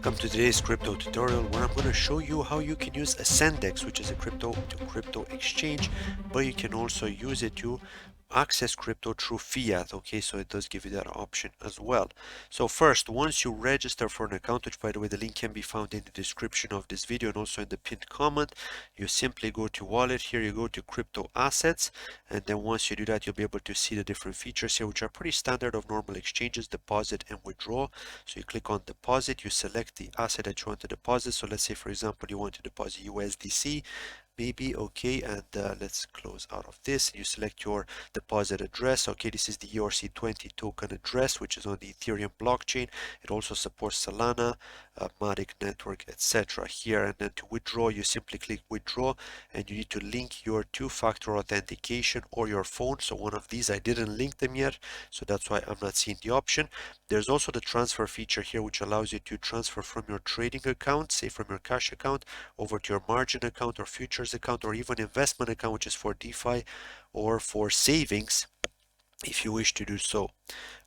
Welcome to today's crypto tutorial where I'm going to show you how you can use AscendEx, which is a crypto to crypto exchange, but you can also use it to access crypto through fiat. Okay, so it does give you that option as well. So first, once you register for an account, which by the way the link can be found in the description of this video and also in the pinned comment, you simply go to wallet. Here you go to crypto assets, and then once you do that, you'll be able to see the different features here, which are pretty standard of normal exchanges: deposit and withdraw. So you click on deposit, you select the asset that you want to deposit. So let's say, for example, you want to deposit USDC, maybe. Okay, and let's close out of this. You select your deposit address. Okay, this is the ERC20 token address, which is on the Ethereum blockchain. It also supports Solana, Matic network, etc. here. And then to withdraw, you simply click withdraw, and you need to link your two-factor authentication or your phone. So one of these, I didn't link them yet, so that's why I'm not seeing the option. There's also the transfer feature here, which allows you to transfer from your trading account, say from your cash account, over to your margin account or futures account or even investment account, which is for DeFi or for savings, if you wish to do so.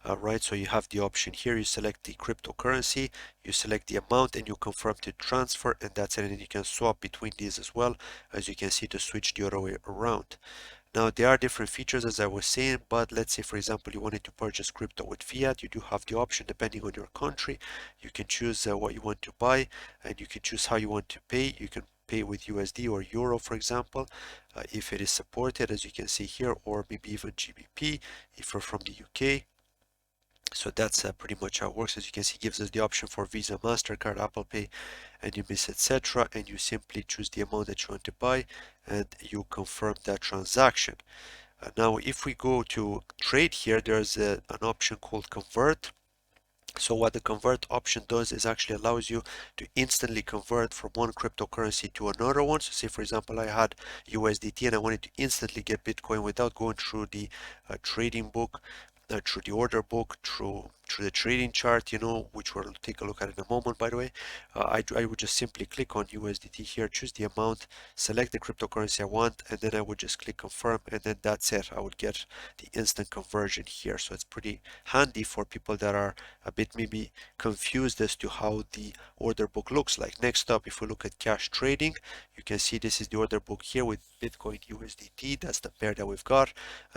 Right, so you have the option here. You select the cryptocurrency, you select the amount, and you confirm to transfer, and that's it. And then you can swap between these as well, as you can see, to switch the other way around. Now there are different features, as I was saying, but let's say, for example, you wanted to purchase crypto with fiat. You do have the option, depending on your country. You can choose what you want to buy, and you can choose how you want to pay. You can pay with USD or Euro, for example, if it is supported, as you can see here, or maybe even GBP if you're from the UK. So that's pretty much how it works. As you can see, it gives us the option for Visa, MasterCard, Apple Pay, and you miss, etc. And you simply choose the amount that you want to buy, and you confirm that transaction. Now, if we go to trade here, there's an option called convert. So what the convert option does is actually allows you to instantly convert from one cryptocurrency to another one. So say, for example, I had USDT and I wanted to instantly get Bitcoin without going through the trading book, through the order book, through the trading chart, which we'll take a look at in a moment, by the way. I would just simply click on USDT here, choose the amount, select the cryptocurrency I want, and then I would just click confirm, and then that's it. I would get the instant conversion here. So it's pretty handy for people that are a bit maybe confused as to how the order book looks like. Next up, if we look at cash trading, you can see this is the order book here with Bitcoin USDT. That's the pair that we've got.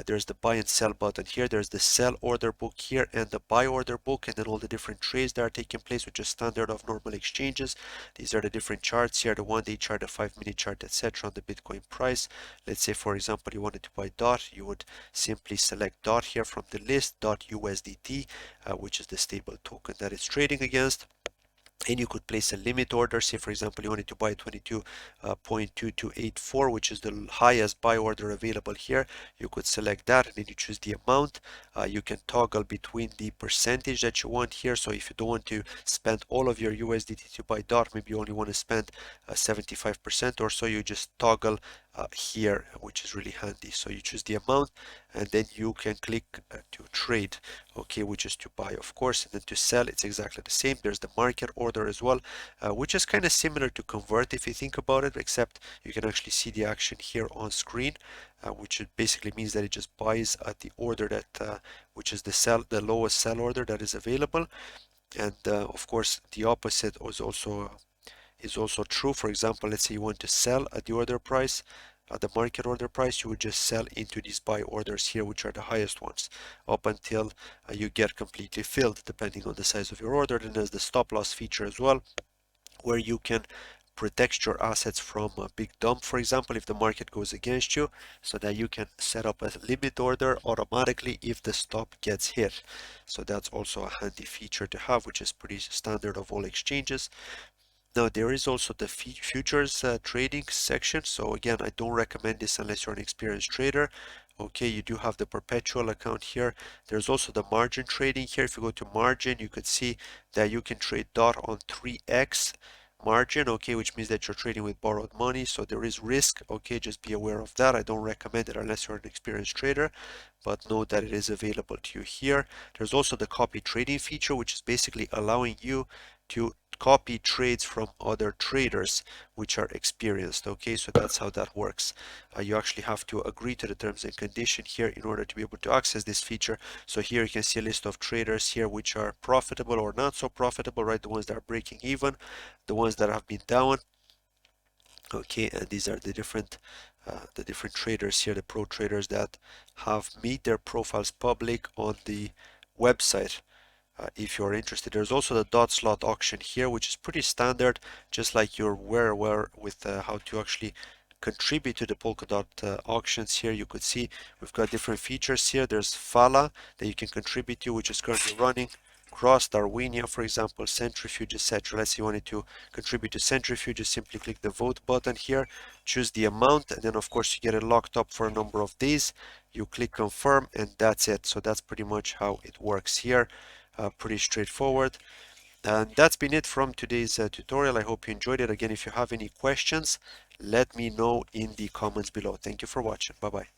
There's the buy and sell button here. There's the sell order book here and the buy order book, and then all the different trades that are taking place, which is standard of normal exchanges. These are the different charts here, the 1-day chart, the 5-minute chart, etc. on the Bitcoin price. Let's say, for example, you wanted to buy DOT. You would simply select DOT here from the list, USDT, which is the stable token that it's trading against. And you could place a limit order. Say, for example, you wanted to buy 22.2284, which is the highest buy order available here. You could select that, and then you choose the amount. You can toggle between the percentage that you want here. So if you don't want to spend all of your USDT to buy DOT, maybe you only want to spend 75% or so, you just toggle here, which is really handy. So you choose the amount, and then you can click to trade, okay, which is to buy, of course. And then to sell, it's exactly the same. There's the market order as well, which is kind of similar to convert if you think about it, except you can actually see the action here on screen, which basically means that it just buys at the order that which is the lowest sell order that is available. And of course the opposite is also true. For example, let's say you want to sell at the order price, at the market order price, you would just sell into these buy orders here, which are the highest ones, up until you get completely filled, depending on the size of your order. Then there's the stop loss feature as well, where you can protect your assets from a big dump, for example, if the market goes against you, so that you can set up a limit order automatically if the stop gets hit. So that's also a handy feature to have, which is pretty standard of all exchanges. Now there is also the futures trading section. So again, I don't recommend this unless you're an experienced trader. Okay, you do have the perpetual account here. There's also the margin trading here. If you go to margin, you could see that you can trade DOT on 3x margin, okay, which means that you're trading with borrowed money. So there is risk, okay, just be aware of that. I don't recommend it unless you're an experienced trader, but know that it is available to you here. There's also the copy trading feature, which is basically allowing you to copy trades from other traders which are experienced. Okay, so that's how that works. You actually have to agree to the terms and condition here in order to be able to access this feature. So here you can see a list of traders here which are profitable or not so profitable, right? The ones that are breaking even, the ones that have been down. Okay, and these are the different traders here, the pro traders that have made their profiles public on the website. If you're interested, there's also the dot slot auction here, which is pretty standard, just like you're aware with how to actually contribute to the Polkadot auctions. Here you could see we've got different features here. There's Fala that you can contribute to, which is currently running. Cross, Darwinia, for example, Centrifuge, etc. Let's say you wanted to contribute to Centrifuge, just simply click the vote button here, choose the amount, and then of course you get it locked up for a number of days. You click confirm, and that's it. So that's pretty much how it works here. Pretty straightforward. And that's been it from today's tutorial. I hope you enjoyed it. Again, if you have any questions, let me know in the comments below. Thank you for watching. Bye bye.